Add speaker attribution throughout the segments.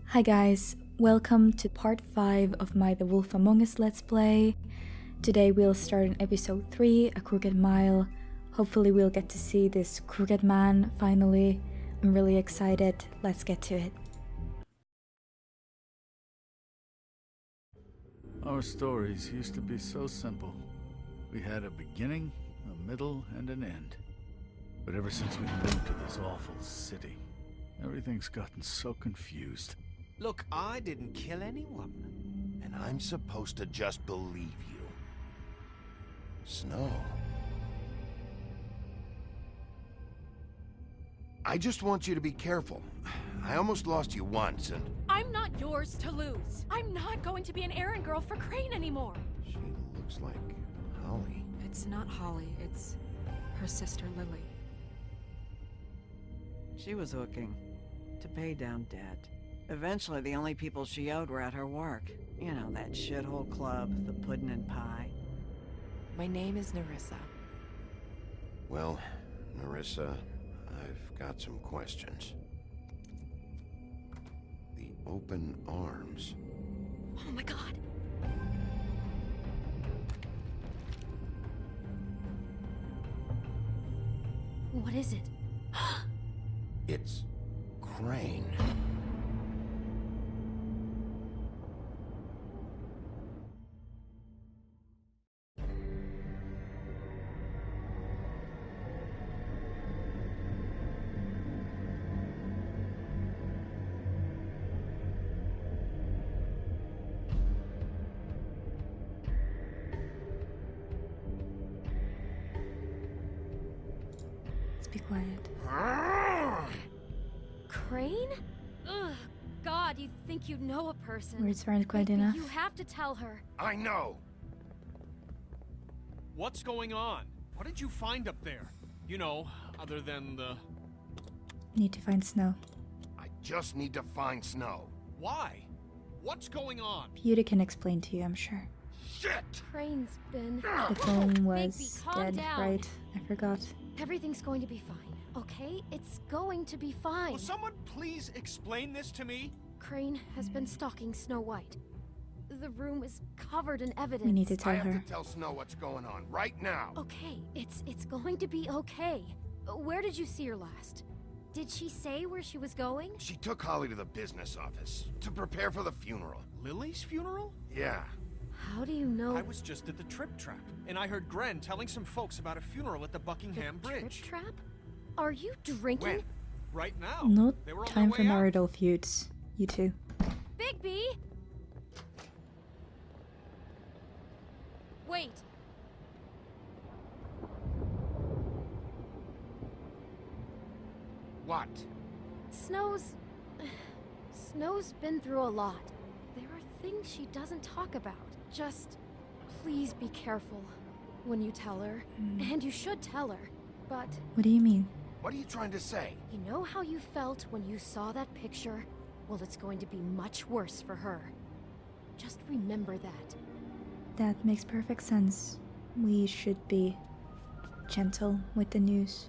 Speaker 1: Hi guys, welcome to part 5 of my The Wolf Among Us Let's Play. Today we'll start in episode 3, A Crooked Mile. Hopefully we'll get to see this crooked man finally. I'm really excited, let's get to it.
Speaker 2: Our stories used to be so simple. We had a beginning, a middle, and an end. But ever since we moved to this awful city, everything's gotten so confused.
Speaker 3: Look, I didn't kill anyone.
Speaker 4: And I'm supposed to just believe you. Snow. I just want you to be careful. I almost lost you once, and...
Speaker 5: I'm not yours to lose. I'm not going to be an errand girl for Crane anymore.
Speaker 4: She looks like Holly.
Speaker 6: It's not Holly, it's her sister Lily. She was hooking to pay down debt. Eventually, the only people she owed were at her work. You know, that shithole club, the puddin' and pie.
Speaker 7: My name is Nerissa.
Speaker 4: Well, Nerissa, I've got some questions. The open arms.
Speaker 5: Oh my god. What is it?
Speaker 4: It's Crane.
Speaker 1: Let's be quiet.
Speaker 5: Crane? Ugh, God, you think you know a person.
Speaker 1: Words aren't quite
Speaker 5: Baby,
Speaker 1: enough.
Speaker 5: You have to tell her.
Speaker 4: I know!
Speaker 3: What's going on? What did you find up there? You know, other than the...
Speaker 1: Need to find Snow.
Speaker 4: I just need to find Snow.
Speaker 3: Why? What's going on?
Speaker 1: Beauty can explain to you, I'm sure.
Speaker 4: Shit!
Speaker 5: Crane's been...
Speaker 1: The phone was
Speaker 5: Bigby, calm
Speaker 1: dead,
Speaker 5: down.
Speaker 1: right? I forgot.
Speaker 5: Everything's going to be fine, okay? It's going to be fine.
Speaker 3: Will someone please explain this to me?
Speaker 5: Crane has been stalking Snow White. The room is covered in evidence.
Speaker 1: We need to
Speaker 4: I
Speaker 1: tell
Speaker 4: have
Speaker 1: her.
Speaker 4: to tell Snow what's going on right now.
Speaker 5: Okay, it's going to be okay. Where did you see her last? Did she say where she was going?
Speaker 4: She took Holly to the business office to prepare for the funeral.
Speaker 3: Lily's funeral?
Speaker 4: Yeah.
Speaker 5: How do you know?
Speaker 3: I was just at the Trip Trap, and I heard Gren telling some folks about a funeral at the Buckingham
Speaker 5: the
Speaker 3: Bridge.
Speaker 5: Trip trap? Are you drinking?
Speaker 4: When?
Speaker 3: Right now.
Speaker 1: Not
Speaker 3: They were on
Speaker 1: time
Speaker 3: their
Speaker 1: for
Speaker 3: way out.
Speaker 1: marital feuds. You two.
Speaker 5: Bigby! Wait.
Speaker 4: What?
Speaker 5: Snow's been through a lot. There are things she doesn't talk about. Just please be careful when you tell her. And you should tell her. But
Speaker 1: What do you mean?
Speaker 4: What are you trying to say?
Speaker 5: you know how you felt when you saw that picture? Well, it's going to be much worse for her. Just remember that.
Speaker 1: That makes perfect sense. We should be gentle with the news.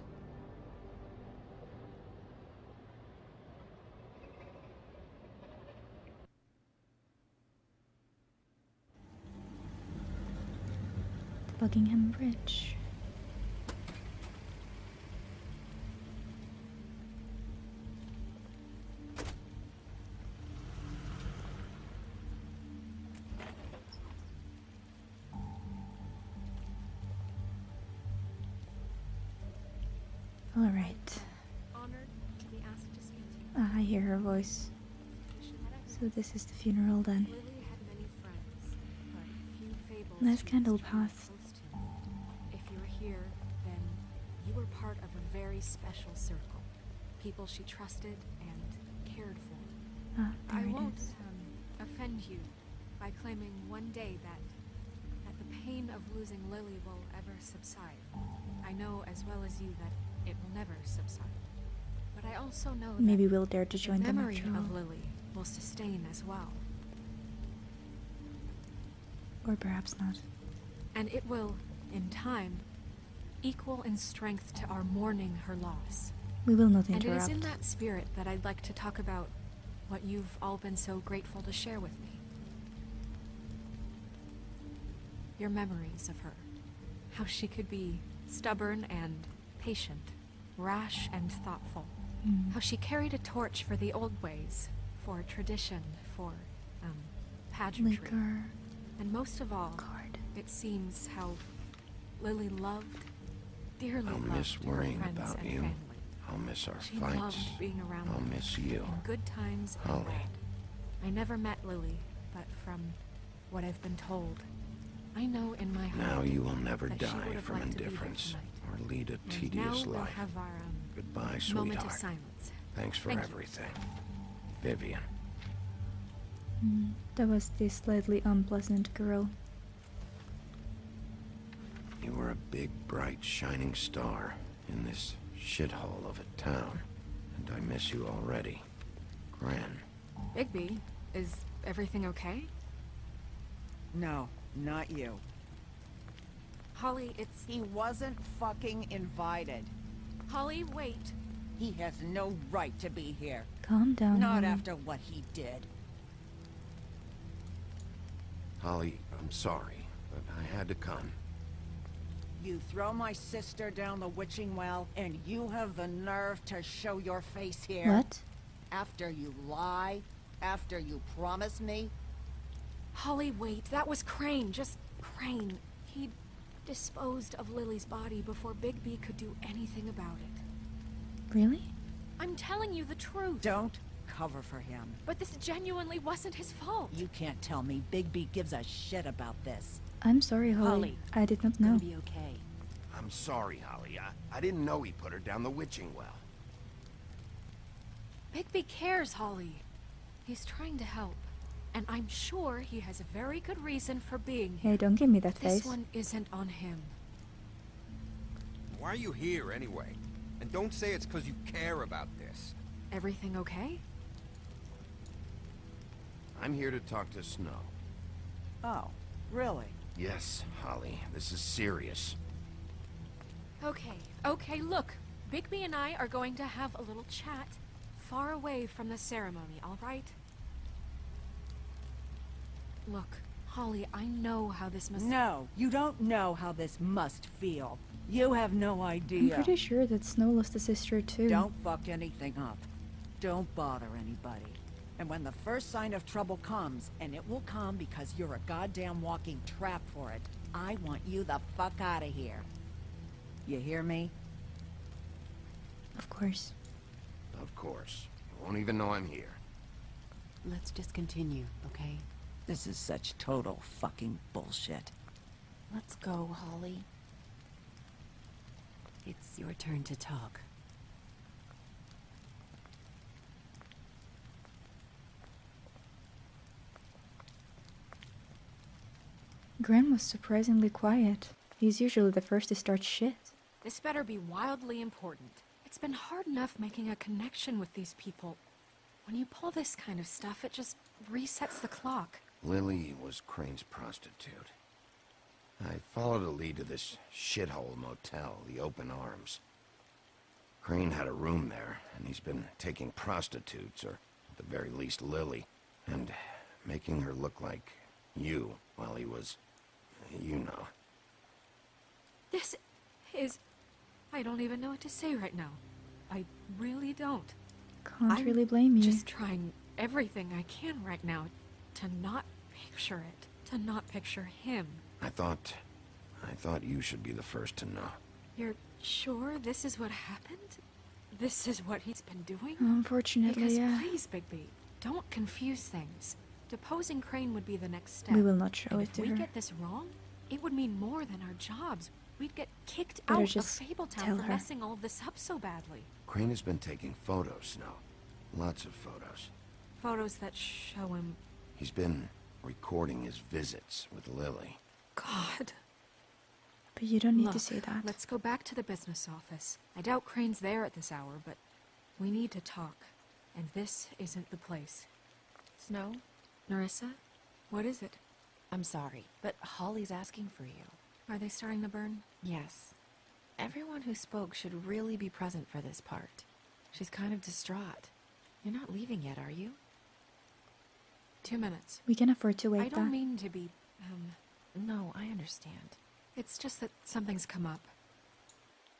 Speaker 1: Buckingham Bridge. All right.
Speaker 5: Honored to be asked to speak to you.
Speaker 1: I hear her voice. So this is the funeral then.
Speaker 6: Lily had many friends, but few fables.
Speaker 1: Nice
Speaker 6: she
Speaker 1: candle
Speaker 6: was truly
Speaker 1: path.
Speaker 6: close to. If you were here, then you were part of a very special circle. People she trusted and cared for.
Speaker 1: Ah, there
Speaker 6: I
Speaker 1: it
Speaker 6: won't
Speaker 1: is.
Speaker 6: offend you by claiming one day that the pain of losing Lily will ever subside. I know as well as you that it will never subside. But I also know
Speaker 1: Maybe
Speaker 6: that
Speaker 1: we'll dare to
Speaker 6: the
Speaker 1: join them
Speaker 6: memory
Speaker 1: after all.
Speaker 6: of Lily will sustain as well.
Speaker 1: Or perhaps not.
Speaker 6: And it will, in time, equal in strength to our mourning her loss.
Speaker 1: We will not
Speaker 6: And it
Speaker 1: interrupt.
Speaker 6: is in that spirit that I'd like to talk about what you've all been so grateful to share with me. Your memories of her. How she could be stubborn and patient, rash and thoughtful. How she carried a torch for the old ways, for tradition, for, pageantry.
Speaker 1: Liquor.
Speaker 6: And most of all,
Speaker 1: Card.
Speaker 6: it seems how Lily loved, dearly
Speaker 4: I'll
Speaker 6: loved
Speaker 4: miss
Speaker 6: her
Speaker 4: worrying
Speaker 6: friends
Speaker 4: about
Speaker 6: and
Speaker 4: you.
Speaker 6: family.
Speaker 4: I'll miss our
Speaker 6: She
Speaker 4: fights.
Speaker 6: loved being around
Speaker 4: I'll
Speaker 6: them,
Speaker 4: miss you.
Speaker 6: in good times and
Speaker 4: Holly.
Speaker 6: bad. I never met Lily, but from what I've been told, I know in my heart
Speaker 4: Now you will never
Speaker 6: that she
Speaker 4: die
Speaker 6: would have
Speaker 4: from
Speaker 6: liked to be here
Speaker 4: indifference
Speaker 6: tonight.
Speaker 4: or lead a
Speaker 6: And
Speaker 4: tedious
Speaker 6: now we'll
Speaker 4: life.
Speaker 6: have our
Speaker 4: Goodbye,
Speaker 6: moment of
Speaker 4: sweetheart.
Speaker 6: silence.
Speaker 4: Thanks for
Speaker 6: Thank you.
Speaker 4: everything. Vivian.
Speaker 1: That was this slightly unpleasant girl.
Speaker 4: You were a big, bright, shining star in this shithole of a town. And I miss you already. Gran.
Speaker 6: Bigby, is everything okay?
Speaker 8: No, not you.
Speaker 6: Holly, it's...
Speaker 8: He wasn't fucking invited.
Speaker 6: Holly, wait.
Speaker 8: He has no right to be here.
Speaker 1: Calm down,
Speaker 8: Not
Speaker 1: Holly.
Speaker 8: after what he did.
Speaker 4: Holly, I'm sorry, but I had to come.
Speaker 8: You throw my sister down the witching well, and you have the nerve to show your face here?
Speaker 1: What?
Speaker 8: After you lie? After you promise me?
Speaker 6: Holly, wait. That was Crane. Just Crane. He disposed of Lily's body before Bigby could do anything about it.
Speaker 1: Really?
Speaker 6: I'm telling you the truth.
Speaker 8: Don't cover for him.
Speaker 6: But this genuinely wasn't his fault.
Speaker 8: You can't tell me Bigby gives a shit about this.
Speaker 1: I'm sorry, Holly.
Speaker 8: Holly,
Speaker 1: I did not
Speaker 8: It's gonna
Speaker 1: know.
Speaker 8: be okay.
Speaker 4: I'm sorry, Holly. I didn't know he put her down the witching well.
Speaker 6: Bigby cares, Holly. He's trying to help. And I'm sure he has a very good reason for being here.
Speaker 1: Hey, don't give me that
Speaker 6: This
Speaker 1: face.
Speaker 6: one isn't on him.
Speaker 9: Why are you here anyway? And don't say it's because you care about this.
Speaker 6: Everything okay?
Speaker 4: I'm here to talk to Snow.
Speaker 8: Oh, really?
Speaker 4: Yes, Holly, this is serious.
Speaker 6: Okay, look. Bigby and I are going to have a little chat far away from the ceremony, all right? Look, Holly, I know how this must...
Speaker 8: No, you don't know how this must feel. You have no
Speaker 1: I'm
Speaker 8: idea.
Speaker 1: pretty sure that Snow lost a sister too.
Speaker 8: Don't fuck anything up. Don't bother anybody. And when the first sign of trouble comes, and it will come because you're a goddamn walking trap for it, I want you the fuck out of here. You hear me?
Speaker 1: Of course.
Speaker 4: Of course. You won't even know I'm here.
Speaker 7: Let's just continue, okay?
Speaker 8: This is such total fucking bullshit.
Speaker 7: Let's go, Holly. It's your turn to talk.
Speaker 1: Gran was surprisingly quiet. He's usually the first to start shit.
Speaker 6: This better be wildly important. It's been hard enough making a connection with these people. When you pull this kind of stuff, it just resets the clock.
Speaker 4: Lily was Crane's prostitute. I followed a lead to this shithole motel, the Open Arms. Crane had a room there, and he's been taking prostitutes, or at the very least Lily, and making her look like you while he was, you know.
Speaker 6: This is... I don't even know what to say right now. I really don't.
Speaker 1: Can't
Speaker 6: I'm
Speaker 1: really blame you.
Speaker 6: just trying everything I can right now to not picture it. To not picture him.
Speaker 4: I thought you should be the first to know.
Speaker 6: You're sure this is what happened? This is what he's been doing?
Speaker 1: Unfortunately,
Speaker 6: Because
Speaker 1: yeah.
Speaker 6: please, Bigby, don't confuse things. Deposing Crane would be the next step.
Speaker 1: We will not show
Speaker 6: And
Speaker 1: it
Speaker 6: if
Speaker 1: to
Speaker 6: we
Speaker 1: her.
Speaker 6: get this wrong, it would mean more than our jobs. We'd get kicked
Speaker 1: Better
Speaker 6: out of
Speaker 1: just
Speaker 6: Fabletown
Speaker 1: tell
Speaker 6: for
Speaker 1: her.
Speaker 6: messing all of this up so badly.
Speaker 4: Crane has been taking photos, Snow. Lots of photos.
Speaker 6: Photos that show him...
Speaker 4: He's been recording his visits with Lily.
Speaker 6: God.
Speaker 1: But you don't need
Speaker 6: Look,
Speaker 1: to say that.
Speaker 6: let's go back to the business office. I doubt Crane's there at this hour, but we need to talk. And this isn't the place.
Speaker 7: Snow?
Speaker 6: Nerissa? What is it?
Speaker 7: I'm sorry, but Holly's asking for you.
Speaker 6: Are they starting the burn?
Speaker 7: Yes. Everyone who spoke should really be present for this part. She's kind of distraught. You're not leaving yet, are you?
Speaker 6: 2 minutes.
Speaker 1: We can afford to
Speaker 6: I
Speaker 1: wait
Speaker 6: don't
Speaker 1: that.
Speaker 6: mean to be,
Speaker 7: No, I understand.
Speaker 6: it's just that something's come up.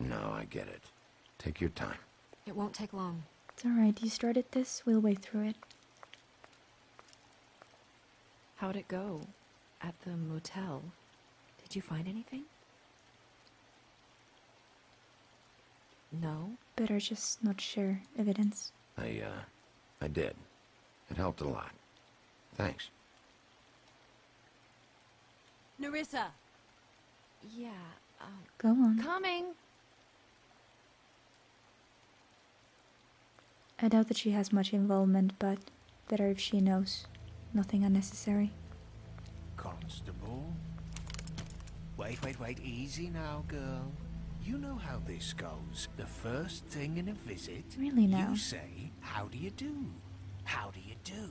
Speaker 4: No, I get it. Take your time.
Speaker 6: It won't take long.
Speaker 1: It's alright, you started this, we'll wait through it.
Speaker 7: How'd it go? At the motel? Did you find anything? No?
Speaker 1: Better just not share evidence.
Speaker 4: I did. It helped a lot. Thanks.
Speaker 8: Nerissa!
Speaker 7: Yeah,
Speaker 1: Go on.
Speaker 7: coming!
Speaker 1: I doubt that she has much involvement, but better if she knows. Nothing unnecessary.
Speaker 10: Constable? Wait, easy now, girl. You know how this goes. The first thing in a visit,
Speaker 1: Really now?
Speaker 10: you say, how do you do? How do you do?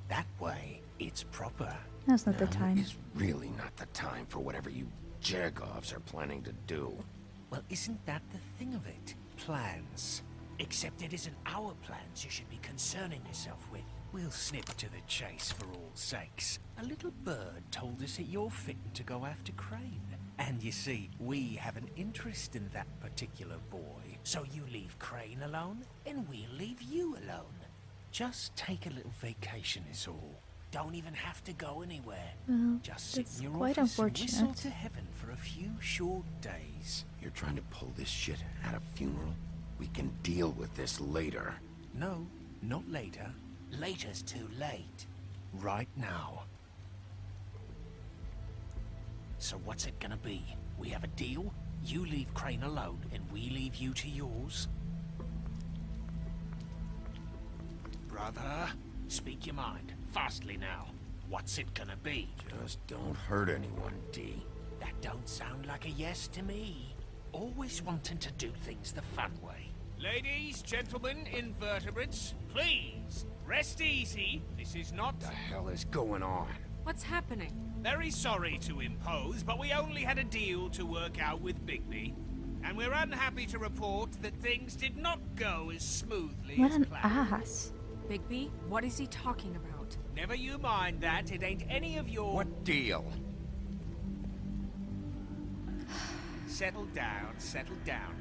Speaker 10: That way, it's proper.
Speaker 1: Now's not the
Speaker 4: Now
Speaker 1: time.
Speaker 4: is really not the time for whatever you Jergovs are planning to do.
Speaker 10: Well, isn't that the thing of it? Plans. Except it isn't our plans you should be concerning yourself with. We'll snip to the chase for all sakes. A little bird told us that you're fitting to go after Crane. And you see, we have an interest in that particular boy. So you leave Crane alone, and we'll leave you alone. Just take a little vacation is all. Don't even have to go anywhere.
Speaker 1: Well,
Speaker 10: Just sit
Speaker 1: that's
Speaker 10: in your
Speaker 1: quite
Speaker 10: office and whistle
Speaker 1: unfortunate.
Speaker 10: to heaven for a few short days.
Speaker 4: You're trying to pull this shit at a funeral? We can deal with this later.
Speaker 10: No, not later. Later's too late. Right now. So what's it gonna be? We have a deal? You leave Crane alone, and we leave you to yours? Brother, speak your mind. Fastly now. What's it gonna be?
Speaker 4: Just don't hurt anyone, D.
Speaker 10: That don't sound like a yes to me. Always wanting to do things the fun way. Ladies, gentlemen, invertebrates, please, rest easy. This is not...
Speaker 4: What the hell is going on?
Speaker 6: What's happening?
Speaker 10: Very sorry to impose, but we only had a deal to work out with Bigby. And we're unhappy to report that things did not go as smoothly
Speaker 1: What
Speaker 10: as
Speaker 1: an
Speaker 10: planned.
Speaker 1: ass.
Speaker 6: Bigby, what is he talking about?
Speaker 10: Never you mind that, it ain't any of your...
Speaker 4: What deal?
Speaker 10: Settle down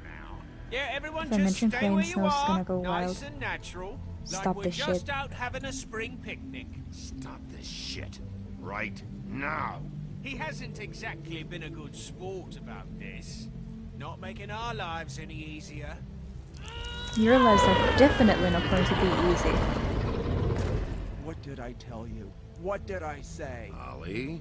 Speaker 10: now. Yeah, everyone
Speaker 1: If I
Speaker 10: just
Speaker 1: mention
Speaker 10: stay
Speaker 1: Crane,
Speaker 10: where you
Speaker 1: Snow's
Speaker 10: are,
Speaker 1: gonna go
Speaker 10: nice
Speaker 1: wild.
Speaker 10: and natural.
Speaker 1: Stop
Speaker 10: like we're
Speaker 1: this
Speaker 10: just
Speaker 1: shit.
Speaker 10: out having a spring picnic.
Speaker 4: Stop this shit. Right now.
Speaker 10: He hasn't exactly been a good sport about this. Not making our lives any easier.
Speaker 1: Your lives are definitely not going to be easy.
Speaker 11: What did I tell you? What did I say?
Speaker 4: Ollie?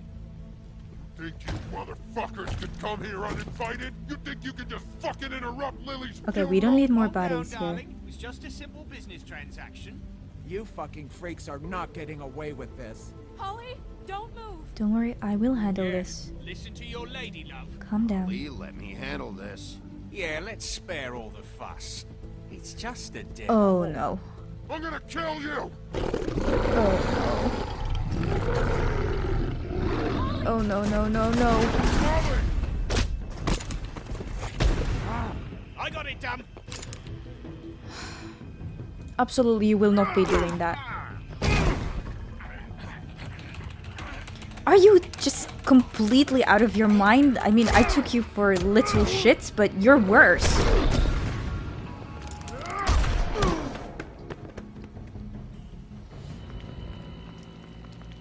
Speaker 12: Think you motherfuckers could come here uninvited? You think you can just fucking interrupt Lily's
Speaker 1: Okay, we don't need more
Speaker 10: Calm down,
Speaker 1: bodies here.
Speaker 10: darling. It was just a simple business transaction.
Speaker 11: You fucking freaks are not getting away with this.
Speaker 6: Holly, don't move!
Speaker 1: Don't worry, I will handle
Speaker 10: Yeah,
Speaker 1: this.
Speaker 10: Listen to your lady love.
Speaker 1: Calm down.
Speaker 4: Lee, let me handle this.
Speaker 10: Yeah, let's spare all the fuss. It's just a deal.
Speaker 1: Oh no.
Speaker 12: I'm gonna kill you!
Speaker 1: Oh no, no, no, no.
Speaker 10: I got it done.
Speaker 1: Absolutely, you will not be doing that. Are you just completely out of your mind? I mean, I took you for little shits, but you're worse.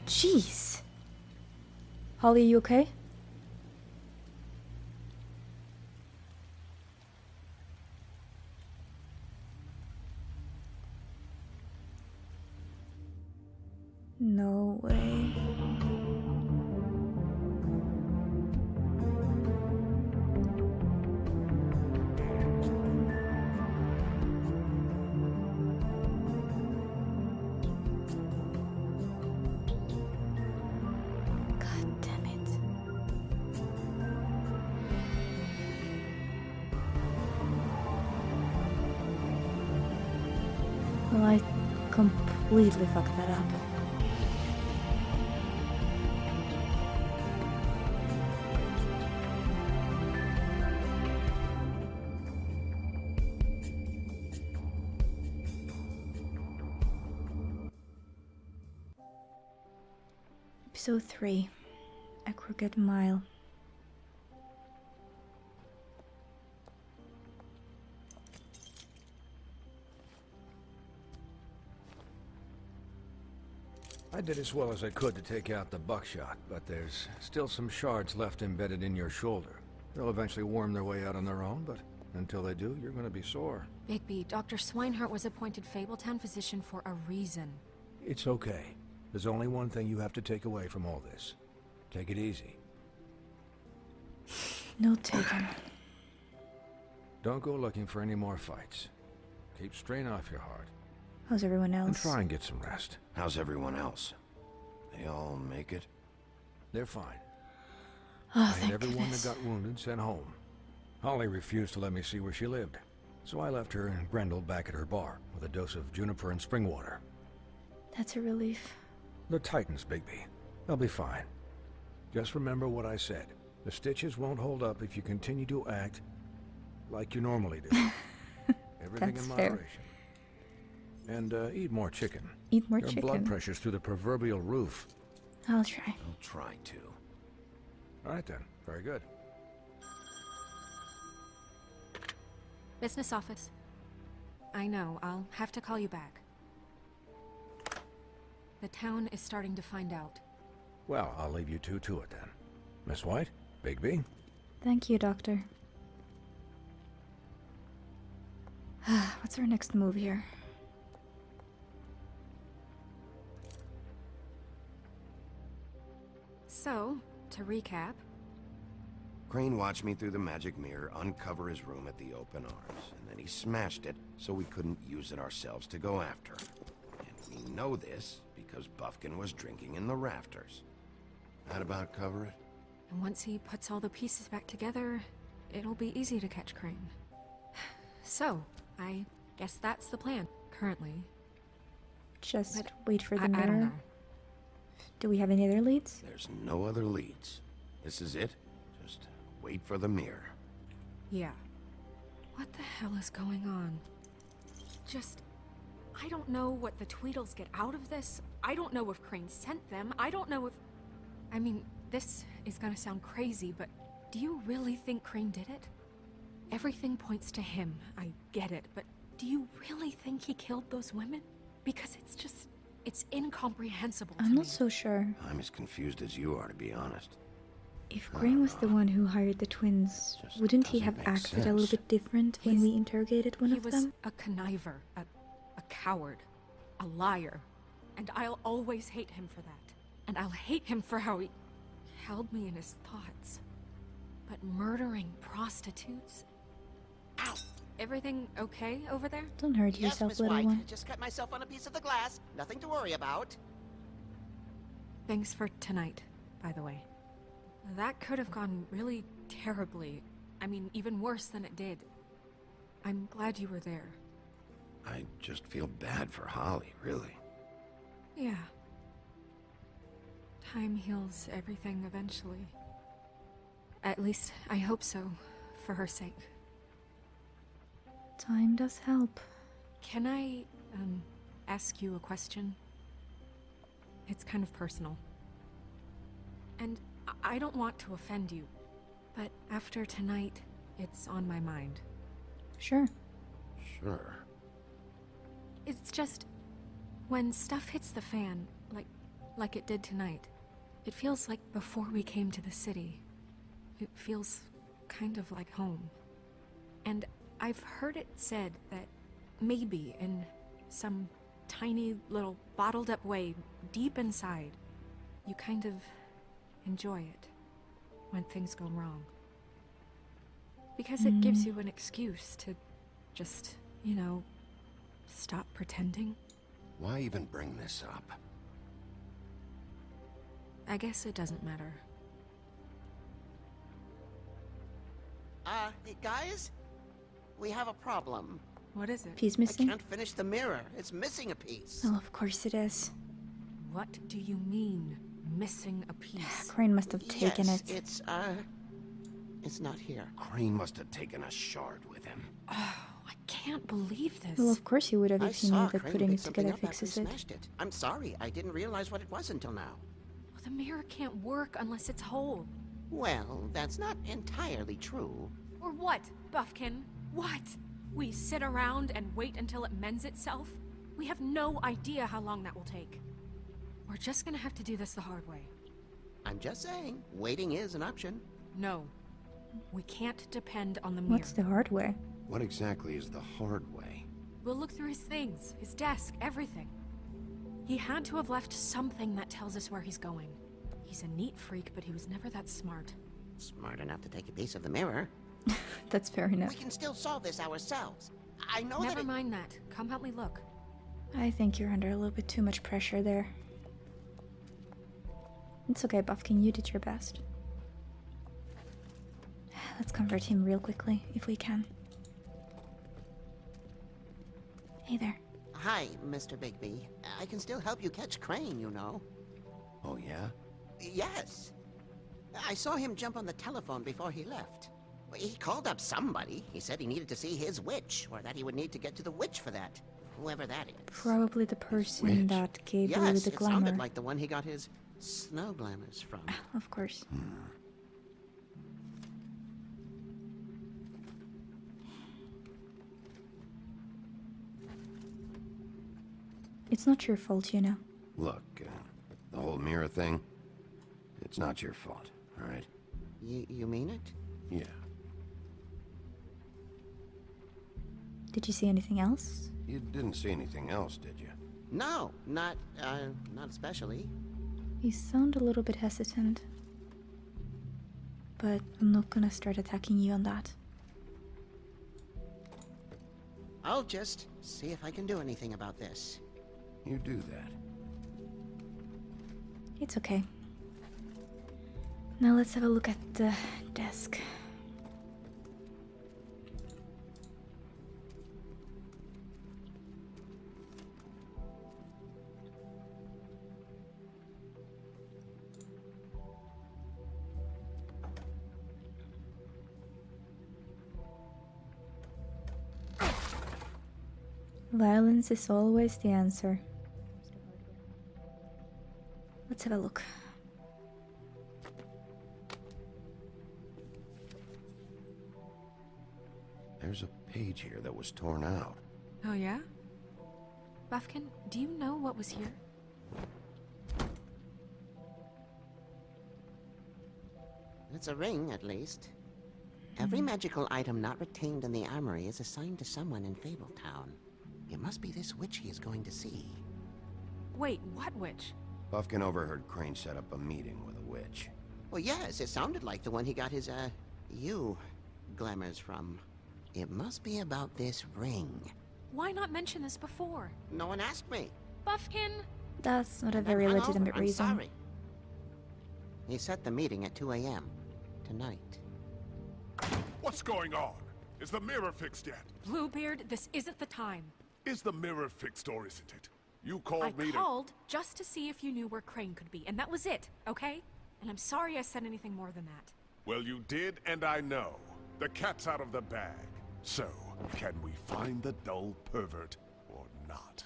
Speaker 1: Jeez. Holly, you okay? No way. God damn it. Well, I completely fucked that up. Episode 3, A Crooked Mile.
Speaker 13: I did as well as I could to take out the buckshot, but there's still some shards left embedded in your shoulder. They'll eventually worm their way out on their own, but until they do, you're gonna be sore.
Speaker 6: Bigby, Dr. Swinehart was appointed Fabletown physician for a reason.
Speaker 13: It's okay. There's only one thing you have to take away from all this. Take it easy.
Speaker 1: Note taken.
Speaker 13: Don't go looking for any more fights. Keep strain off your heart.
Speaker 1: How's everyone
Speaker 13: And
Speaker 1: else?
Speaker 13: try and get some rest.
Speaker 4: How's everyone else? They all make it?
Speaker 13: They're fine.
Speaker 1: Oh,
Speaker 13: I had
Speaker 1: thank
Speaker 13: everyone
Speaker 1: goodness.
Speaker 13: that got wounded sent home. Holly refused to let me see where she lived, so I left her and Grendel back at her bar with a dose of juniper and spring water.
Speaker 1: That's a relief.
Speaker 13: The Titans, Bigby. They'll be fine. Just remember what I said. The stitches won't hold up if you continue to act like you normally do. Everything
Speaker 1: That's
Speaker 13: in
Speaker 1: fair.
Speaker 13: moderation. And eat more chicken.
Speaker 1: Eat more
Speaker 13: Your
Speaker 1: chicken.
Speaker 13: blood pressure's through the proverbial roof.
Speaker 1: I'll try.
Speaker 4: I'll try to.
Speaker 13: All right then. Very good.
Speaker 6: Business office. I know, I'll have to call you back. The town is starting to find out.
Speaker 13: Well, I'll leave you two to it then. Miss White, Bigby.
Speaker 1: Thank you, Doctor. What's our next move here?
Speaker 6: So, to recap,
Speaker 4: Crane watched me through the magic mirror uncover his room at the open arms, and then he smashed it so we couldn't use it ourselves to go after him. And we know this because Buffkin was drinking in the rafters. That about cover it?
Speaker 6: and once he puts all the pieces back together, it'll be easy to catch Crane. So, I guess that's the plan, currently.
Speaker 1: Just
Speaker 6: But
Speaker 1: wait for the
Speaker 6: I
Speaker 1: mirror.
Speaker 6: don't know.
Speaker 1: Do we have any other leads?
Speaker 4: There's no other leads. This is it. Just wait for the mirror.
Speaker 6: Yeah. What the hell is going on? I don't know what the Tweedles get out of this. I don't know if Crane sent them. I don't know if... I mean, this is gonna sound crazy, but do you really think Crane did it? Everything points to him, I get it, but do you really think he killed those women? Because it's incomprehensible to
Speaker 1: I'm
Speaker 6: me.
Speaker 1: not so sure.
Speaker 4: I'm as confused as you are, to be honest.
Speaker 1: If Crane was the one who hired the twins,
Speaker 4: Just
Speaker 1: wouldn't he
Speaker 4: doesn't
Speaker 1: have
Speaker 4: make
Speaker 1: acted a little
Speaker 4: sense.
Speaker 1: bit different when we interrogated one
Speaker 6: He
Speaker 1: of
Speaker 6: was
Speaker 1: them?
Speaker 6: a conniver, a coward, a liar, and I'll always hate him for that. And I'll hate him for how he held me in his thoughts. But murdering prostitutes? Ow! Everything okay over there?
Speaker 1: Don't hurt
Speaker 14: Yes,
Speaker 1: yourself,
Speaker 14: Miss
Speaker 1: little
Speaker 14: White.
Speaker 1: one.
Speaker 14: Just cut myself on a piece of the glass. Nothing to worry about.
Speaker 6: Thanks for tonight, by the way. That could have gone really terribly. I mean, even worse than it did. I'm glad you were there.
Speaker 4: I just feel bad for Holly, really.
Speaker 6: Yeah. Time heals everything eventually. At least, I hope so, for her sake.
Speaker 1: Time does help.
Speaker 6: Can I, ask you a question? It's kind of personal. And I don't want to offend you, but after tonight, it's on my mind.
Speaker 1: Sure.
Speaker 4: Sure.
Speaker 6: It's just, when stuff hits the fan, like it did tonight, it feels like before we came to the city. It feels kind of like home. And I've heard it said that maybe in some tiny little bottled up way deep inside, you kind of enjoy it when things go wrong. Because it gives you an excuse to just, stop pretending.
Speaker 4: Why even bring this up?
Speaker 6: I guess it doesn't matter.
Speaker 14: Hey, guys? We have a problem.
Speaker 6: What is it?
Speaker 1: Piece
Speaker 14: I
Speaker 1: missing?
Speaker 14: can't finish the mirror. It's missing a piece.
Speaker 1: Oh, of course it is.
Speaker 6: What do you mean, missing a piece?
Speaker 1: Crane must have taken
Speaker 14: Yes,
Speaker 1: it.
Speaker 14: it's not here.
Speaker 4: Crane must have taken a shard with him.
Speaker 6: Oh, I can't believe this.
Speaker 1: Well, of course he would have
Speaker 14: I
Speaker 1: if he
Speaker 14: saw
Speaker 1: knew that
Speaker 14: Crane
Speaker 1: putting
Speaker 14: pick
Speaker 1: it
Speaker 14: something
Speaker 1: together
Speaker 14: up after he
Speaker 1: fixes it.
Speaker 14: smashed it. I'm sorry. I didn't realize what it was until now.
Speaker 6: Well, The mirror can't work unless it's whole.
Speaker 14: Well, that's not entirely true.
Speaker 6: Or what, Buffkin? What? We sit around and wait until it mends itself? We have no idea how long that will take. We're just gonna have to do this the hard way.
Speaker 14: I'm just saying, waiting is an option.
Speaker 6: No. We can't depend on the mirror.
Speaker 1: What's the hard way?
Speaker 4: What exactly is the hard way?
Speaker 6: We'll look through his things, his desk, everything. He had to have left something that tells us where he's going. He's a neat freak, but he was never that smart.
Speaker 14: Smart enough to take a piece of the mirror.
Speaker 1: That's fair enough.
Speaker 14: We can still solve this ourselves. I know
Speaker 6: Never
Speaker 14: that
Speaker 6: mind that. Come help me look.
Speaker 1: I think you're under a little bit too much pressure there. It's okay, Buffkin, you did your best. Let's convert him real quickly, if we can. Hey there.
Speaker 14: Hi, Mr. Bigby. I can still help you catch Crane, you know.
Speaker 4: Oh, yeah?
Speaker 14: Yes. I saw him jump on the telephone before he left. He called up somebody. He said he needed to see his witch, or that he would need to get to the witch for that. Whoever that is.
Speaker 1: Probably the person that gave Lou
Speaker 14: Yes,
Speaker 1: the
Speaker 14: it
Speaker 1: glamour.
Speaker 14: sounded like the one he got his snow glamours from.
Speaker 1: Of course. It's not your fault, you know.
Speaker 4: Look, the whole mirror thing, it's not your fault, all right?
Speaker 14: You mean it?
Speaker 4: Yeah.
Speaker 1: Did you see anything else?
Speaker 4: You didn't see anything else, did you?
Speaker 14: No, not especially.
Speaker 1: You sound a little bit hesitant. But I'm not gonna start attacking you on that.
Speaker 14: I'll just see if I can do anything about this.
Speaker 4: You do that.
Speaker 1: It's okay. Now let's have a look at the desk. Violence is always the answer. Let's have a look.
Speaker 4: There's a page here that was torn out.
Speaker 6: Oh yeah? Buffkin, do you know what was here?
Speaker 14: It's a ring, at least. Every magical item not retained in the armory is assigned to someone in Fabletown. It must be this witch he is going to see.
Speaker 6: Wait, what witch?
Speaker 4: Buffkin overheard Crane set up a meeting with a witch.
Speaker 14: Well, yes, it sounded like the one he got his, glamours from. It must be about this ring.
Speaker 6: Why not mention this before?
Speaker 14: No one asked me.
Speaker 6: Buffkin!
Speaker 1: That's not a very
Speaker 14: Hung
Speaker 1: legitimate
Speaker 14: over. I'm
Speaker 1: reason.
Speaker 14: sorry. He set the meeting at 2 a.m. tonight.
Speaker 12: What's going on? Is the mirror fixed yet?
Speaker 6: Bluebeard, this isn't the time.
Speaker 12: Is the mirror fixed or isn't it? You called me
Speaker 6: I
Speaker 12: to...
Speaker 6: called just to see if you knew where Crane could be, and that was it, okay? And I'm sorry I said anything more than that.
Speaker 12: Well, you did, and I know. The cat's out of the bag. So, can we find the dull pervert or not?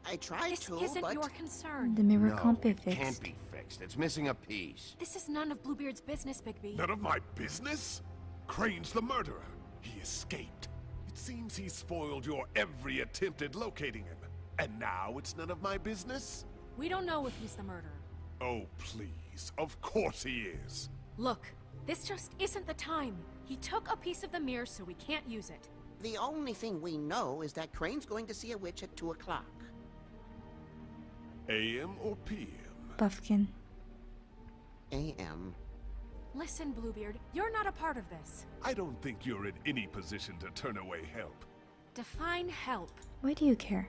Speaker 14: I tried
Speaker 6: This
Speaker 14: to,
Speaker 6: isn't
Speaker 14: but...
Speaker 6: your concern.
Speaker 1: The mirror
Speaker 4: No,
Speaker 1: can't be
Speaker 4: it
Speaker 1: fixed.
Speaker 4: can't be fixed. It's missing a piece.
Speaker 6: This is none of Bluebeard's business, Bigby.
Speaker 12: None of my business? Crane's the murderer. He escaped. It seems he spoiled your every attempt at locating him. And now it's none of my business?
Speaker 6: We don't know if he's the murderer.
Speaker 12: Oh, please. Of course he is.
Speaker 6: Look, this just isn't the time. He took a piece of the mirror, so we can't use it.
Speaker 14: The only thing we know is that Crane's going to see a witch at 2 o'clock.
Speaker 12: AM or PM?
Speaker 1: Buffkin.
Speaker 14: A.M.
Speaker 6: Listen, Bluebeard, you're not a part of this.
Speaker 12: I don't think you're in any position to turn away help.
Speaker 6: Define help.
Speaker 1: Why do you care?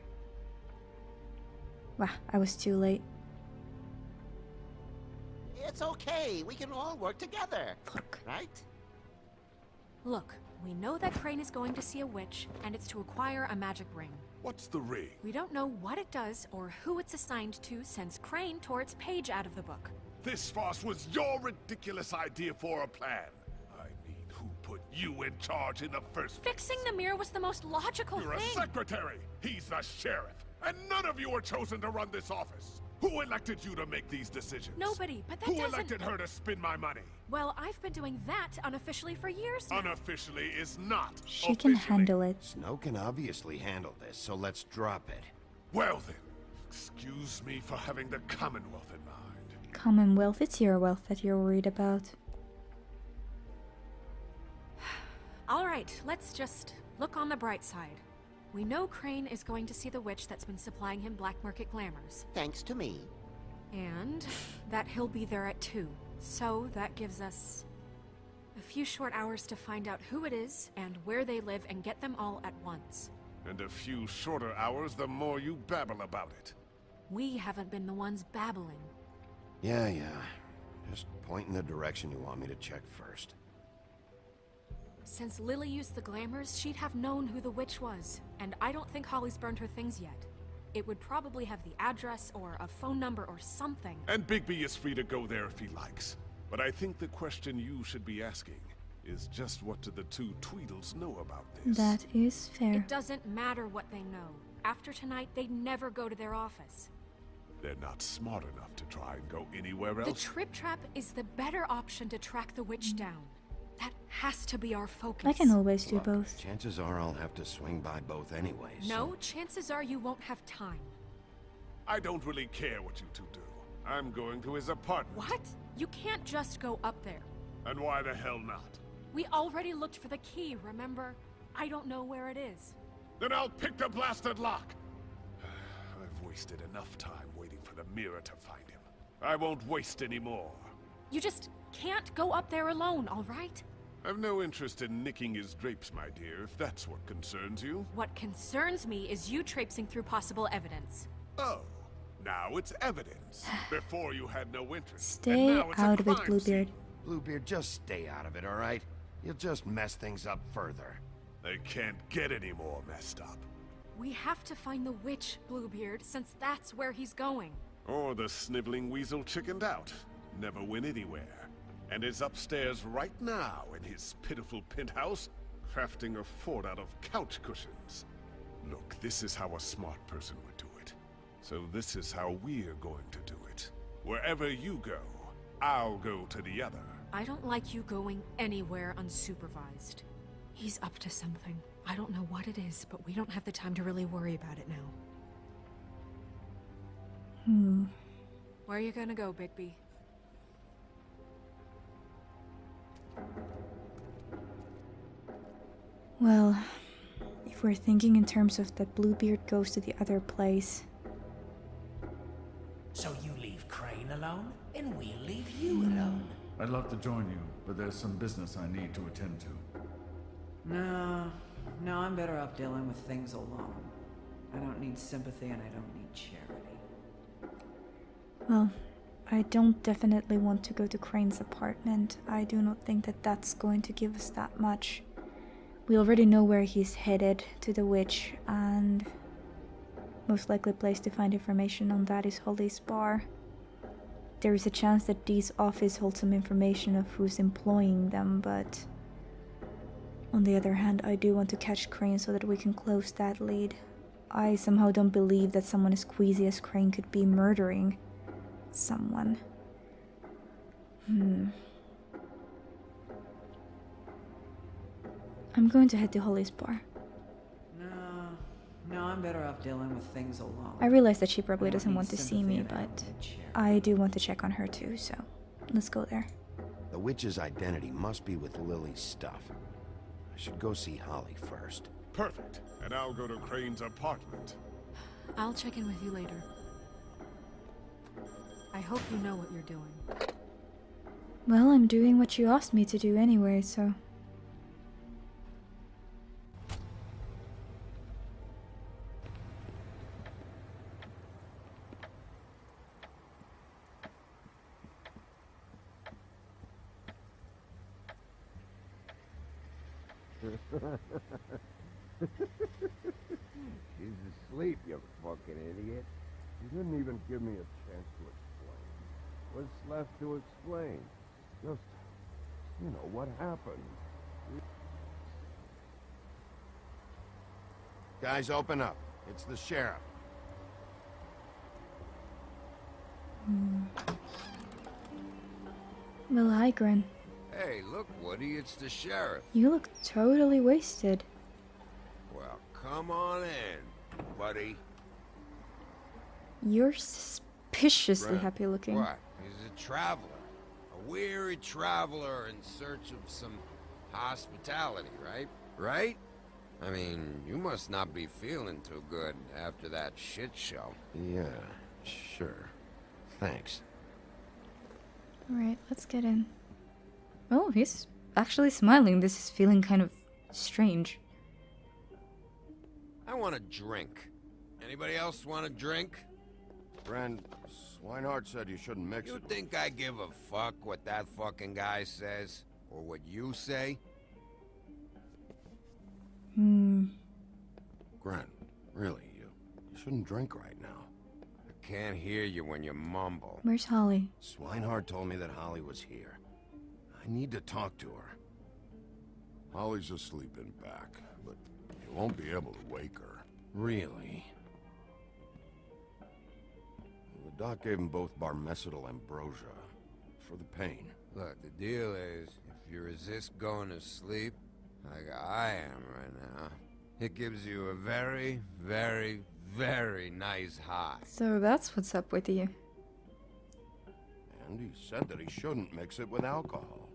Speaker 1: Wow, I was too late.
Speaker 14: It's okay. We can all work together.
Speaker 1: Look.
Speaker 14: Right?
Speaker 6: Look, we know that Crane is going to see a witch, and it's to acquire a magic ring.
Speaker 12: What's the ring?
Speaker 6: We don't know what it does or who it's assigned to since Crane tore its page out of the book.
Speaker 12: This farce was your ridiculous idea for a plan. I mean, who put you in charge in the first place?
Speaker 6: Fixing the mirror was the most logical
Speaker 12: You're
Speaker 6: thing.
Speaker 12: a secretary. He's the sheriff. And none of you were chosen to run this office. Who elected you to make these decisions?
Speaker 6: Nobody, but that
Speaker 12: Who
Speaker 6: doesn't...
Speaker 12: elected her to spend my money?
Speaker 6: Well, I've been doing that unofficially for years now.
Speaker 12: Unofficially is not
Speaker 1: She can
Speaker 12: officially.
Speaker 1: handle it.
Speaker 4: Snow can obviously handle this, so let's drop it.
Speaker 12: Well then, excuse me for having the Commonwealth in mind.
Speaker 1: Commonwealth, it's your wealth that you're worried about.
Speaker 6: All right, let's just look on the bright side. We know Crane is going to see the witch that's been supplying him black market glamours.
Speaker 14: Thanks to me.
Speaker 6: And that he'll be there at 2. So that gives us a few short hours to find out who it is and where they live and get them all at once.
Speaker 12: And a few shorter hours, the more you babble about it.
Speaker 6: We haven't been the ones babbling.
Speaker 4: Yeah. Just point in the direction you want me to check first.
Speaker 6: Since Lily used the glamours, she'd have known who the witch was. And I don't think Holly's burned her things yet. It would probably have the address or a phone number or something.
Speaker 12: And Bigby is free to go there if he likes. But I think the question you should be asking is just what do the two Tweedles know about this?
Speaker 1: That is fair.
Speaker 6: It doesn't matter what they know. After tonight, they'd never go to their office.
Speaker 12: They're not smart enough to try and go anywhere else.
Speaker 6: The Trip Trap is the better option to track the witch down. That has to be our focus.
Speaker 1: I can always do
Speaker 4: Look,
Speaker 1: both.
Speaker 4: Chances are I'll have to swing by both anyways.
Speaker 6: No, chances are you won't have time.
Speaker 12: I don't really care what you two do. I'm going to his apartment.
Speaker 6: What? You can't just go up there.
Speaker 12: And why the hell not?
Speaker 6: We already looked for the key, remember? I don't know where it is.
Speaker 12: Then I'll pick the blasted lock. I've wasted enough time waiting for the mirror to find him. I won't waste any more.
Speaker 6: You just can't go up there alone, all right?
Speaker 12: I've no interest in nicking his drapes, my dear, if that's what concerns you.
Speaker 6: What concerns me is you traipsing through possible evidence.
Speaker 12: Oh, now it's evidence. Before you had no interest.
Speaker 1: Stay
Speaker 12: and now it's
Speaker 1: out
Speaker 12: a
Speaker 1: of it,
Speaker 12: crime
Speaker 1: Bluebeard.
Speaker 12: scene.
Speaker 4: Bluebeard, just stay out of it, all right? You'll just mess things up further.
Speaker 12: They can't get any more messed up.
Speaker 6: We have to find the witch, Bluebeard, since that's where he's going.
Speaker 12: Or the sniveling weasel chickened out. Never went anywhere. And is upstairs right now in his pitiful penthouse, crafting a fort out of couch cushions. Look, this is how a smart person would do it. So this is how we're going to do it. Wherever you go, I'll go to the other.
Speaker 6: I don't like you going anywhere unsupervised. He's up to something. I don't know what it is, but we don't have the time to really worry about it now. Where are you gonna go, Bigby?
Speaker 1: Well, if we're thinking in terms of that Bluebeard goes to the other place.
Speaker 10: So you leave Crane alone, and we'll leave you alone.
Speaker 2: I'd love to join you, but there's some business I need to attend to.
Speaker 8: No, I'm better off dealing with things alone. I don't need sympathy and I don't need charity.
Speaker 1: Well, I don't definitely want to go to Crane's apartment. I do not think that that's going to give us that much. We already know where he's headed, to the witch, and most likely place to find information on that is Holly's bar. There is a chance that Dee's office holds some information of who's employing them, but on the other hand, I do want to catch Crane so that we can close that lead. I somehow don't believe that someone as queasy as Crane could be murdering someone. I'm going to head to Holly's bar.
Speaker 8: No, I'm better off dealing with things alone.
Speaker 1: I realize that she probably
Speaker 8: I don't
Speaker 1: doesn't
Speaker 8: need
Speaker 1: want to see
Speaker 8: sympathy
Speaker 1: me,
Speaker 8: and I don't
Speaker 1: but
Speaker 8: need charity.
Speaker 1: I do want to check on her too, so let's go there.
Speaker 4: The witch's identity must be with Lily's stuff. I should go see Holly first.
Speaker 12: Perfect. And I'll go to Crane's apartment.
Speaker 6: I'll check in with you later. I hope you know what you're doing.
Speaker 1: Well, I'm doing what you asked me to do anyway, so...
Speaker 15: She's asleep, you fucking idiot. You didn't even give me a chance to explain. What's left to explain? Just, you know, what happened.
Speaker 4: Guys, open up. It's the sheriff.
Speaker 1: Well, hi, Gren.
Speaker 15: Hey, look, Woody, it's the sheriff.
Speaker 1: You look totally wasted.
Speaker 15: Well, come on in, buddy.
Speaker 1: You're suspiciously
Speaker 15: Brent,
Speaker 1: happy looking.
Speaker 15: What? He's a traveler. A weary traveler in search of some hospitality, right? Right? I mean, you must not be feeling too good after that shit show.
Speaker 4: Yeah, sure. Thanks.
Speaker 1: Alright, let's get in. Oh, he's actually smiling. This is feeling kind of strange.
Speaker 15: I want a drink. Anybody else want a drink?
Speaker 4: Friend, Swinehart said you shouldn't mix
Speaker 15: You
Speaker 4: it.
Speaker 15: think I give a fuck what that fucking guy says? Or what you say?
Speaker 4: Gren, really, you shouldn't drink right now.
Speaker 15: I can't hear you when you mumble.
Speaker 1: Where's Holly?
Speaker 4: Swinehart told me that Holly was here. I need to talk to her.
Speaker 12: Holly's asleep in back, but you won't be able to wake her.
Speaker 4: Really? The doc gave them both Barmecidal ambrosia for the pain.
Speaker 15: Look, the deal is, if you resist going to sleep, like I am right now, it gives you a very, very, very nice high.
Speaker 1: So that's what's up with you.
Speaker 4: And he said that he shouldn't mix it with alcohol.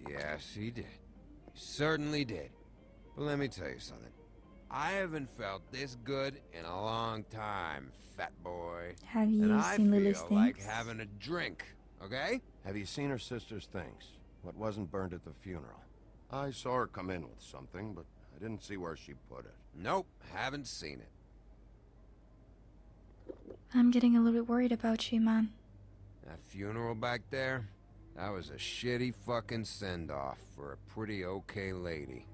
Speaker 15: Yes, he did. He certainly did. But let me tell you something. I haven't felt this good in a long time, fat boy.
Speaker 1: Have you
Speaker 15: and
Speaker 1: seen Lily's
Speaker 15: I feel like
Speaker 1: things?
Speaker 15: having a drink, okay?
Speaker 4: Have you seen her sister's things? What wasn't burned at the funeral? I saw her come in with something, but I didn't see where she put it.
Speaker 15: Nope, haven't seen it.
Speaker 1: I'm getting a little bit worried about you, man.
Speaker 15: That funeral back there, that was a shitty fucking send-off for a pretty okay lady.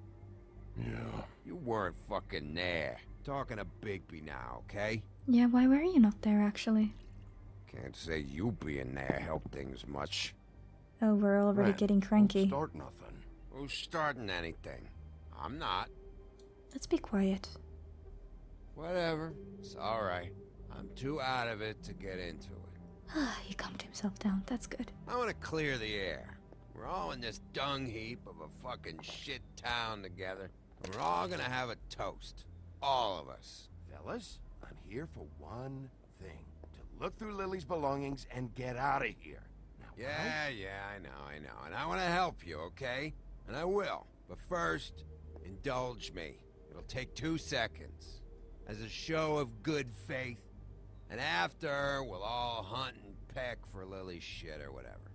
Speaker 12: Yeah.
Speaker 15: You weren't fucking there. Talking to Bigby now, okay?
Speaker 1: Yeah, why were you not there, actually?
Speaker 15: Can't say you being there helped things much.
Speaker 1: Oh, we're already
Speaker 4: Ren,
Speaker 1: getting cranky.
Speaker 4: Don't start nothing.
Speaker 15: Who's starting anything? I'm not.
Speaker 1: Let's be quiet.
Speaker 15: Whatever. It's alright. I'm too out of it to get into it.
Speaker 1: He calmed himself down. That's good.
Speaker 15: I want to clear the air. We're all in this dung heap of a fucking shit town together. And we're all gonna have a toast. All of us.
Speaker 4: Fellas, I'm here for one thing. To look through Lily's belongings and get out of here. Now,
Speaker 15: Yeah, I know. And I want to help you, okay? And I will. But first, indulge me. It'll take 2 seconds. As a show of good faith. And after, we'll all hunt and peck for Lily's shit or whatever.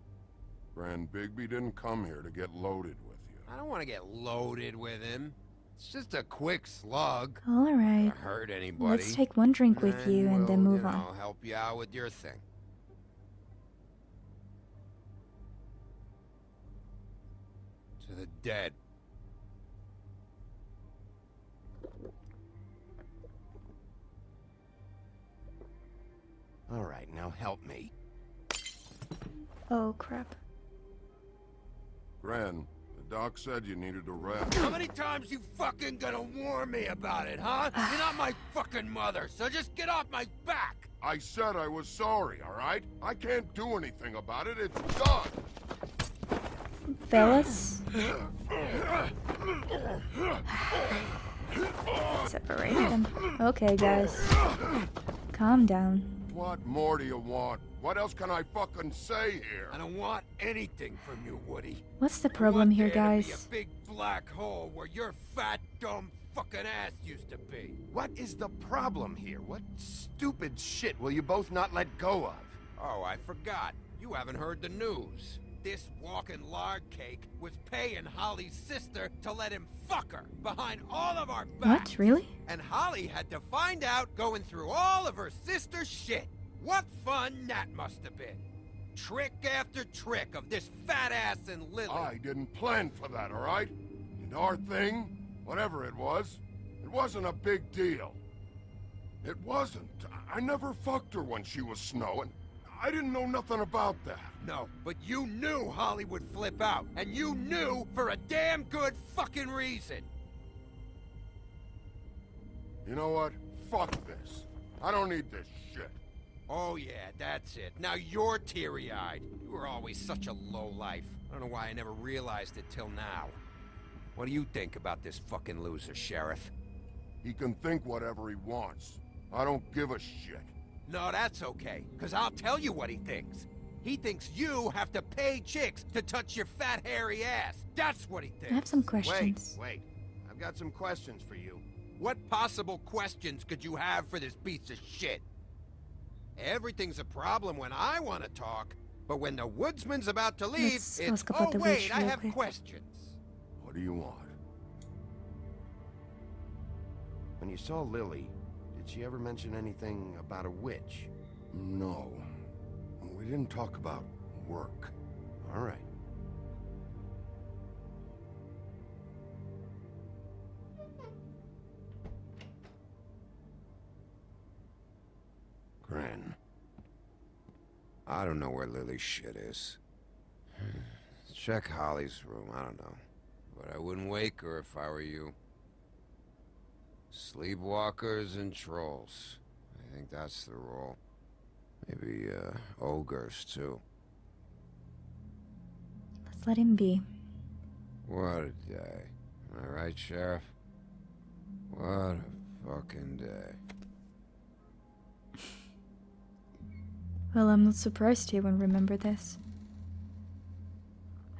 Speaker 12: Grand Bigby didn't come here to get loaded with you.
Speaker 15: I don't want to get loaded with him. It's just a quick slug.
Speaker 1: Alright.
Speaker 15: Not hurt anybody.
Speaker 1: Let's take one drink with you and then move on.
Speaker 15: I'll help you out with your thing. To the dead.
Speaker 4: All right, now help me.
Speaker 1: Oh, crap.
Speaker 12: Gran, the doc said you needed a rest.
Speaker 15: How many times you fucking gonna warn me about it, huh? You're not my fucking mother, so just get off my back!
Speaker 12: I said I was sorry, all right? I can't do anything about it. It's done.
Speaker 1: Fellas? Separate them. Okay, guys. Calm down.
Speaker 12: What more do you want? What else can I fucking say here?
Speaker 15: I don't want anything from you, Woody.
Speaker 1: What's the problem here,
Speaker 15: There to be
Speaker 1: guys?
Speaker 15: a big black hole where your fat, dumb fucking ass used to be.
Speaker 4: What is the problem here? What stupid shit will you both not let go of?
Speaker 15: Oh, I forgot. You haven't heard the news. This walking lard cake was paying Holly's sister to let him fuck her behind all of our backs.
Speaker 1: What? Really?
Speaker 15: And Holly had to find out going through all of her sister's shit. What fun that must have been. Trick after trick of this fat ass and Lily.
Speaker 12: I didn't plan for that, all right? And our thing, whatever it wasn't a big deal. It wasn't. I never fucked her when she was snowing. I didn't know nothing about that.
Speaker 15: No, but you knew Holly would flip out. And you knew for a damn good fucking reason.
Speaker 12: You know what? Fuck this.
Speaker 4: I don't need this shit.
Speaker 15: Oh yeah, that's it. Now you're teary-eyed. You were always such a lowlife. I don't know why I never realized it till now. What do you think about this fucking loser, Sheriff?
Speaker 4: He can think whatever he wants. I don't give a shit.
Speaker 15: No, that's okay, because I'll tell you what he thinks. He thinks you have to pay chicks to touch your fat, hairy ass. That's what he thinks.
Speaker 1: I have some questions.
Speaker 9: Wait. I've got some questions for you.
Speaker 15: What possible questions could you have for this piece of shit? Everything's a problem when I want to talk, but when the woodsman's about to leave,
Speaker 1: Let's
Speaker 15: it's,
Speaker 1: ask about
Speaker 15: oh
Speaker 1: the
Speaker 15: wait,
Speaker 1: witch
Speaker 15: I
Speaker 1: real
Speaker 15: have
Speaker 1: quick.
Speaker 15: questions.
Speaker 4: What do you want?
Speaker 9: When you saw Lily, did she ever mention anything about a witch?
Speaker 4: No. We didn't talk about work.
Speaker 9: All right.
Speaker 4: Gran.
Speaker 15: I don't know where Lily's shit is. Check Holly's room, I don't know. But I wouldn't wake her if I were you. Sleepwalkers and trolls. I think that's the rule. Maybe, ogres, too.
Speaker 1: Let's let him be.
Speaker 15: What a day. Am I right, Sheriff? What a fucking day.
Speaker 1: Well, I'm not surprised he won't remember this.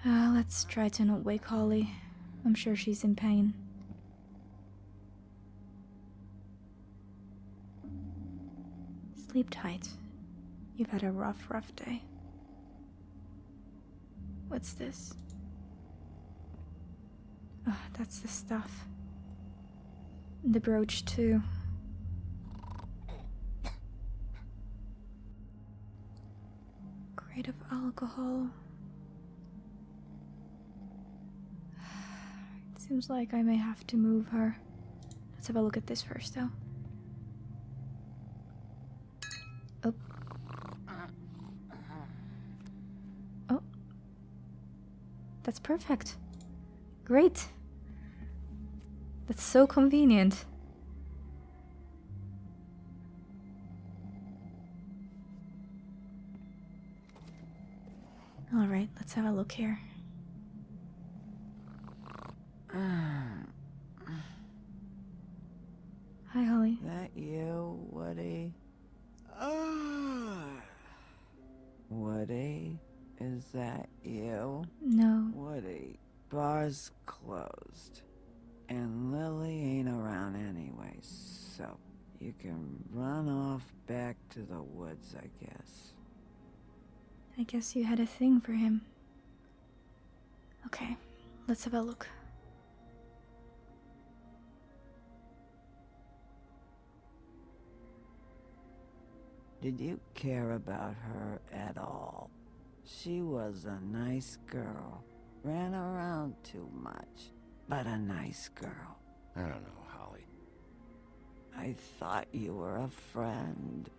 Speaker 1: Let's try to not wake Holly. I'm sure she's in pain. Sleep tight. You've had a rough day. What's this? Oh, that's the stuff. The brooch, too. Crate of alcohol. It seems like I may have to move her. Let's have a look at this first, though. Oh. Oh. That's perfect. Great. That's so convenient. Alright, let's have a look here. Hi, Holly.
Speaker 8: That you, Woody? Woody? Is that you?
Speaker 1: No.
Speaker 8: Woody, bar's closed. And Lily ain't around anyway, so you can run off back to the woods, I guess.
Speaker 1: I guess you had a thing for him. Okay, let's have a look.
Speaker 8: Did you care about her at all? She was a nice girl. Ran around too much, but a nice girl.
Speaker 4: I don't know, Holly.
Speaker 8: I thought you were a friend.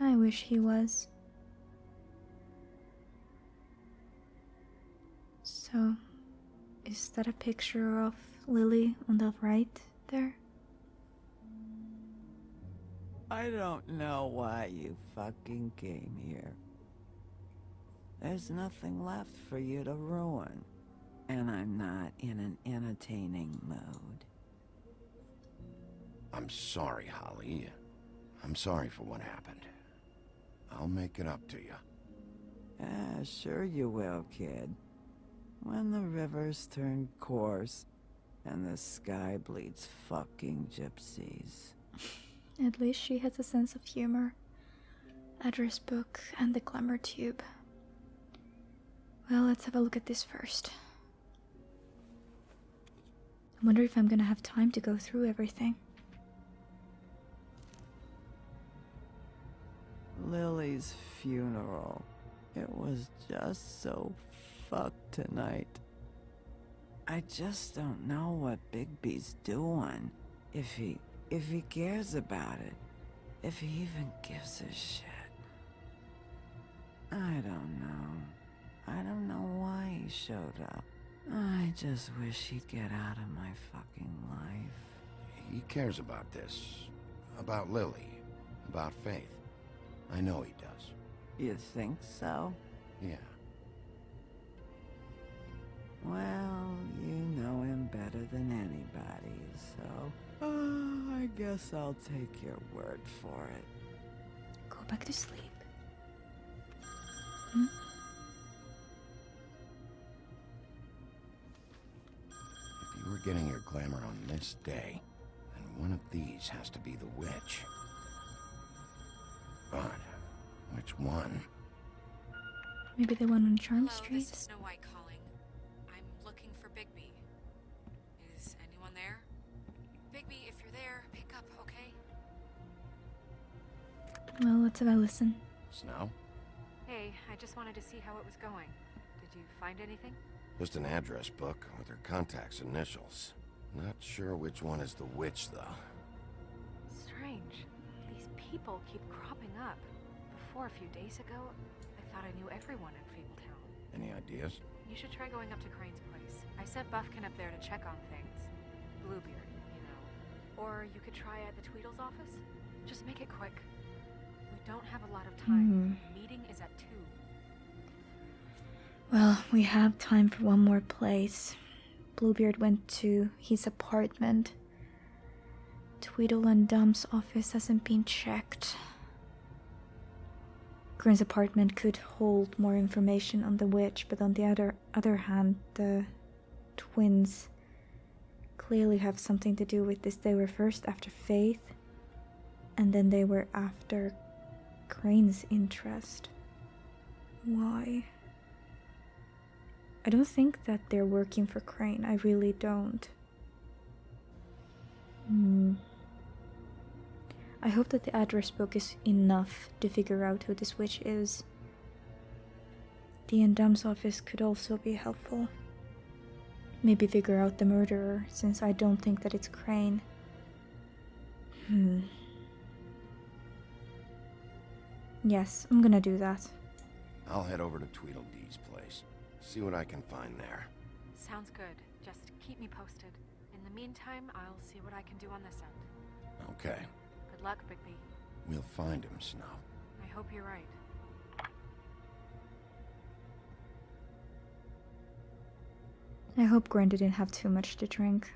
Speaker 1: I wish he was. So, is that a picture of Lily on the right there?
Speaker 8: I don't know why you fucking came here. There's nothing left for you to ruin. And I'm not in an entertaining mood.
Speaker 4: I'm sorry, Holly. I'm sorry for what happened. I'll make it up to you.
Speaker 8: Ah, sure you will, kid. When the rivers turn coarse and the sky bleeds fucking gypsies.
Speaker 1: At least she has a sense of humor. Address book and the glamour tube. Well, let's have a look at this first. I wonder if I'm gonna have time to go through everything.
Speaker 8: Lily's funeral. It was just so fucked tonight. I just don't know what Bigby's doing. If he cares about it. If he even gives a shit. I don't know. I don't know why he showed up. I just wish he'd get out of my fucking life.
Speaker 4: He cares about this. About Lily. About Faith. I know he does.
Speaker 8: You think so?
Speaker 4: Yeah.
Speaker 8: Well, you know him better than anybody, so... I guess I'll take your word for it.
Speaker 1: Go back to sleep. Hmm?
Speaker 4: If you were getting your glamour on this day, then one of these has to be the witch. But which one?
Speaker 1: Maybe the one on Charm
Speaker 6: Hello,
Speaker 1: Street?
Speaker 6: this is Snow White calling. I'm looking for Bigby. Is anyone there? Bigby, if you're there, pick up, okay?
Speaker 1: Well, let's have a listen.
Speaker 4: Snow?
Speaker 6: Hey, I just wanted to see how it was going. Did you find anything?
Speaker 4: Just an address book with her contact's initials. Not sure which one is the witch, though.
Speaker 6: Strange. These people keep cropping up. Before, a few days ago, I thought I knew everyone in Fabletown.
Speaker 4: Any ideas?
Speaker 6: You should try going up to Crane's place. I sent Buffkin up there to check on things. Bluebeard, you know. Or you could try at the Tweedle's office. Just make it quick. We don't have a lot of time. The meeting is at 2.
Speaker 1: Well, we have time for one more place. Bluebeard went to his apartment. Tweedle and Dumb's office hasn't been checked. Grin's apartment could hold more information on the witch, but on the other hand, the twins clearly have something to do with this. They were first after Faith, and then they were after Crane's interest. Why? I don't think that they're working for Crane. I really don't. I hope that the address book is enough to figure out who this witch is. The and Dumb's office could also be helpful. Maybe figure out the murderer, since I don't think that it's Crane. Yes, I'm gonna do that.
Speaker 4: I'll head over to Tweedledee's place. See what I can find there.
Speaker 6: Sounds good. Just keep me posted. In the meantime, I'll see what I can do on this end.
Speaker 4: Okay.
Speaker 6: Good luck, Bigby.
Speaker 4: We'll find him, Snow.
Speaker 6: I hope you're right.
Speaker 1: I hope Grin didn't have too much to drink.